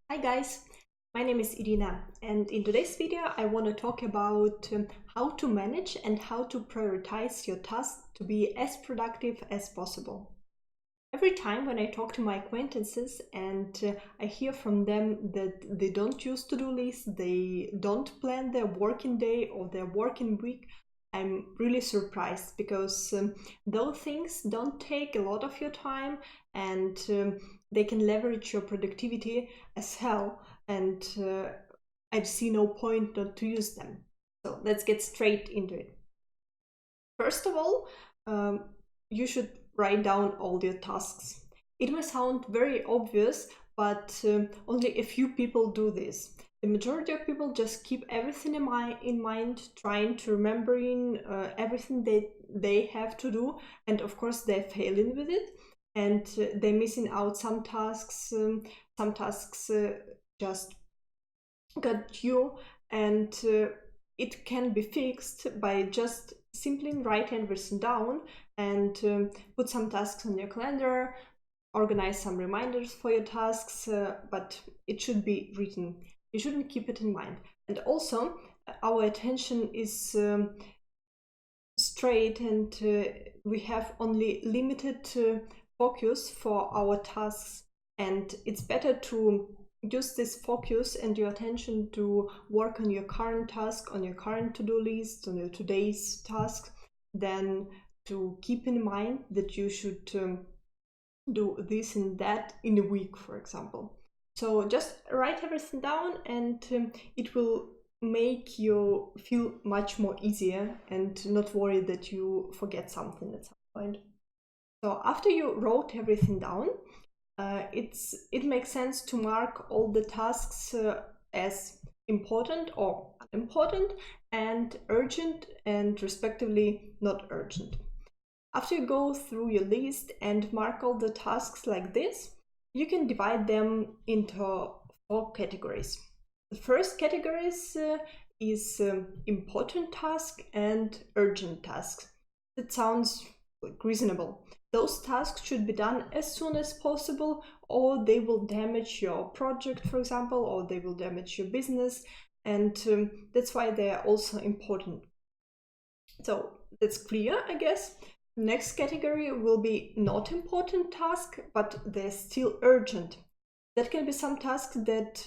Hi guys, my name is Irina, and in today's video I want to talk about how to manage and how to prioritize your tasks to be as productive as possible. Every time when I talk to my acquaintances and I hear from them that they don't use to-do lists, they don't plan their working day or their working week, I'm really surprised because those things don't take a lot of your time and they can leverage your productivity as hell, and I see no point not to use them. So let's get straight into it. First of all, you should write down all your tasks. It may sound very obvious, but only a few people do this. The majority of people just keep everything in mind, trying to remembering everything they have to do, and of course they're failing with it, and they're missing out some tasks. Some tasks just got due, and it can be fixed by just simply writing everything down and put some tasks on your calendar, organize some reminders for your tasks, but it should be written. You shouldn't keep it in mind. And also, our attention is straight, and we have only limited focus for our tasks, and it's better to use this focus and your attention to work on your current task, on your current to-do list, on your today's task, than to keep in mind that you should do this and that in a week, for example. So just write everything down, and it will make you feel much more easier and not worry that you forget something at some point. So after you wrote everything down, it makes sense to mark all the tasks as important or unimportant, and urgent and respectively not urgent. After you go through your list and mark all the tasks like this, you can divide them into 4 categories. The first category is important tasks and urgent tasks. That sounds reasonable. Those tasks should be done as soon as possible, or they will damage your project, for example, or they will damage your business, and that's why they are also important. So that's clear, I guess. Next category will be not important tasks, but they're still urgent. That can be some tasks that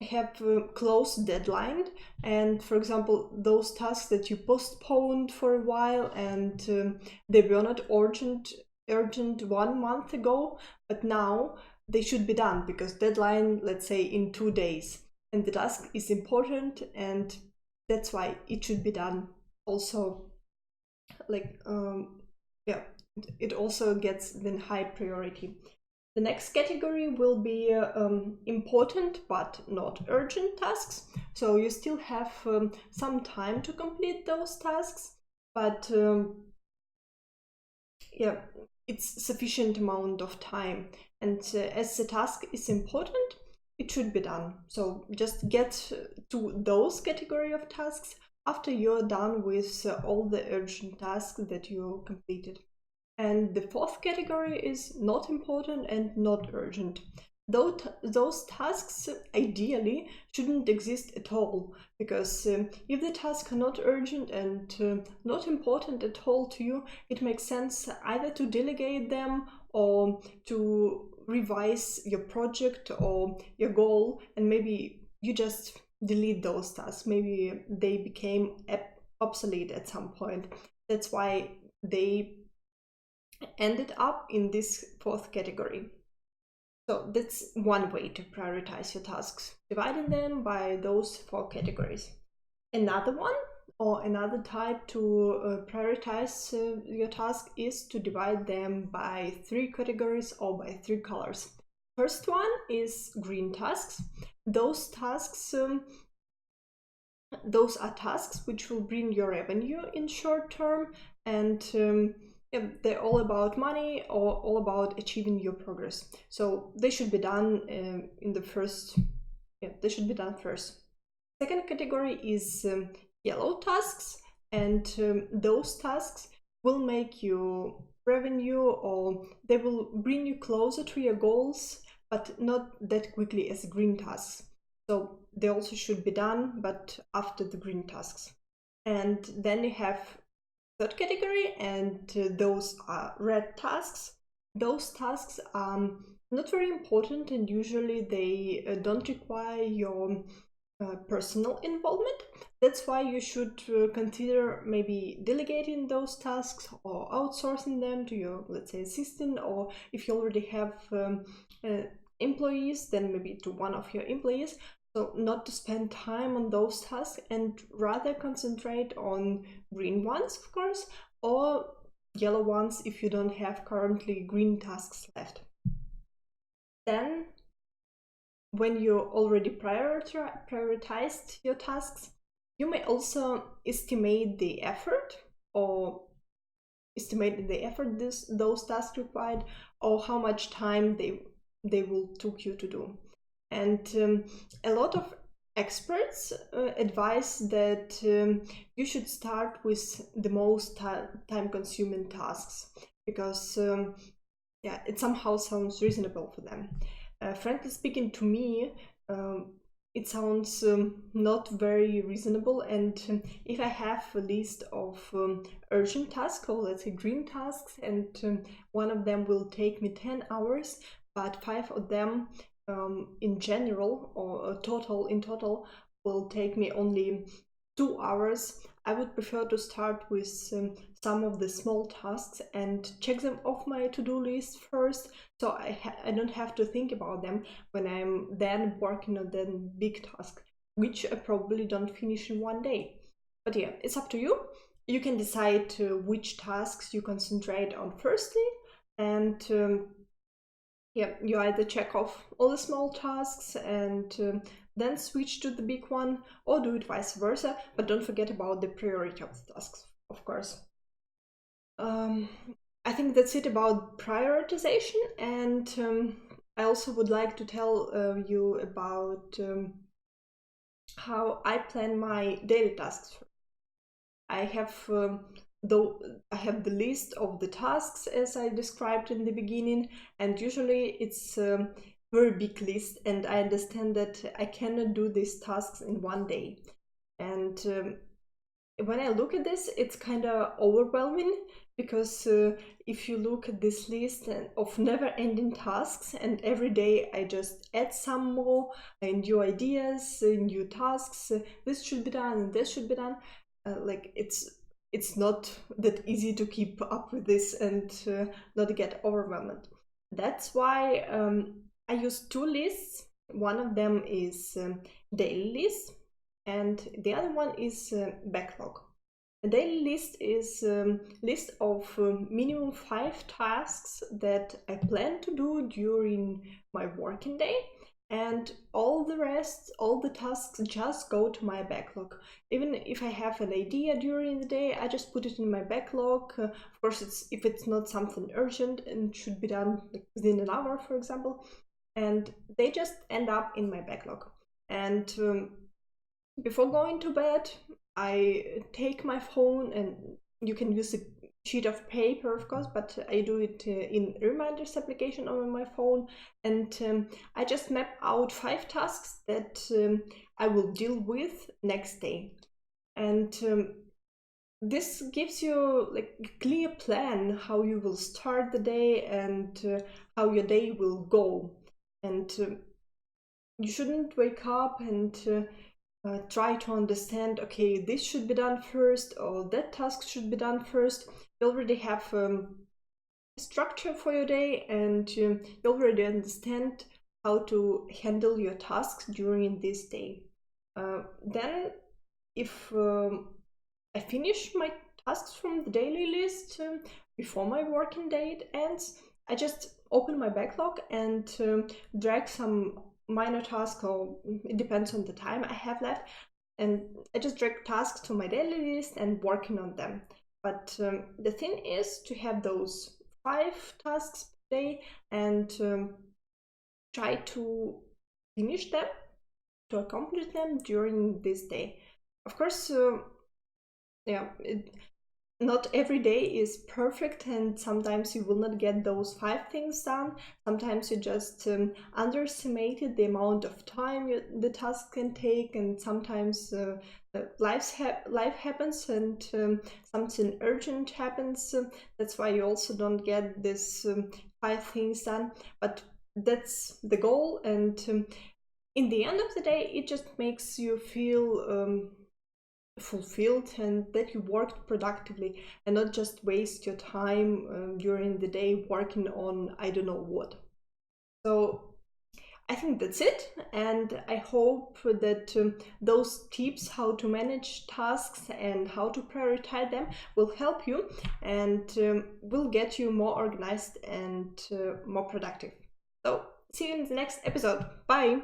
have a close deadline, and for example those tasks that you postponed for a while, and they were not urgent 1 month ago, but now they should be done because deadline, let's say, in 2 days, and the task is important, and that's why it should be done. Also, like yeah, it also gets then high priority. The next category will be important but not urgent tasks. So you still have some time to complete those tasks, but yeah, it's sufficient amount of time. And as the task is important, it should be done. So just get to those category of tasks after you're done with all the urgent tasks that you completed. And the 4th category is not important and not urgent. Those tasks ideally shouldn't exist at all, because if the tasks are not urgent and not important at all to you, it makes sense either to delegate them or to revise your project or your goal, and maybe you just delete those tasks. Maybe they became obsolete at some point. That's why they ended up in this 4th category. So that's one way to prioritize your tasks, dividing them by those 4 categories. Another one, or another type to prioritize your task, is to divide them by 3 categories or by 3 colors. First one is green tasks. Those are tasks which will bring your revenue in short term, and they're all about money or all about achieving your progress. So they should be done they should be done first. Second category is yellow tasks, and those tasks will make you revenue, or they will bring you closer to your goals, but not that quickly as green tasks. So they also should be done, but after the green tasks. And then you have third category, and those are red tasks. Those tasks are not very important, and usually they don't require your personal involvement. That's why you should consider maybe delegating those tasks or outsourcing them to your, let's say, assistant, or if you already have employees, then maybe to one of your employees. So not to spend time on those tasks and rather concentrate on green ones, of course, or yellow ones if you don't have currently green tasks left. Then when you already prioritized your tasks, you may also estimate the effort, or estimate the effort those tasks required, or how much time they will took you to do. And a lot of experts advise that you should start with the most time-consuming tasks, because yeah, it somehow sounds reasonable for them. Frankly speaking, to me, it sounds not very reasonable. And if I have a list of urgent tasks, or let's say green tasks, and one of them will take me 10 hours, but 5 of them in general, or in total, will take me only 2 hours, I would prefer to start with some of the small tasks and check them off my to-do list first, so I don't have to think about them when I'm then working on the big task, which I probably don't finish in one day. But yeah, it's up to you. You can decide which tasks you concentrate on firstly, and yeah, you either check off all the small tasks and then switch to the big one, or do it vice versa, but don't forget about the priority of the tasks, of course. I think that's it about prioritization, and I also would like to tell you about how I plan my daily tasks. I have I have the list of the tasks as I described in the beginning, and usually it's a very big list, and I understand that I cannot do these tasks in one day. And when I look at this, it's kind of overwhelming, because if you look at this list of never-ending tasks, and every day I just add some more new ideas, new tasks, this should be done and this should be done, like it's not that easy to keep up with this and not get overwhelmed. That's why I use two lists. One of them is daily list, and the other one is backlog. A daily list is a list of minimum 5 tasks that I plan to do during my working day, and all the rest, all the tasks just go to my backlog. Even if I have an idea during the day, I just put it in my backlog. Of course, if it's not something urgent and should be done within an hour, for example, and they just end up in my backlog. And before going to bed, I take my phone, and you can use a sheet of paper, of course, but I do it in reminders application on my phone, and I just map out 5 tasks that I will deal with next day. And this gives you like a clear plan how you will start the day and how your day will go. And you shouldn't wake up and try to understand, okay, this should be done first, or that task should be done first. You already have a structure for your day, and you already understand how to handle your tasks during this day. Then, if I finish my tasks from the daily list before my working day ends, I just open my backlog and drag some minor task, or it depends on the time I have left, and I just drag tasks to my daily list and working on them. But the thing is to have those 5 tasks per day and try to finish them, to accomplish them during this day. Of course, yeah, not every day is perfect, and sometimes you will not get those 5 things done. Sometimes you just underestimated the amount of time the task can take, and sometimes life happens, and something urgent happens. That's why you also don't get this 5 things done, but that's the goal. And in the end of the day, it just makes you feel fulfilled, and that you worked productively and not just waste your time during the day working on I don't know what. So I think that's it, and I hope that those tips how to manage tasks and how to prioritize them will help you, and will get you more organized and more productive. So see you in the next episode. Bye.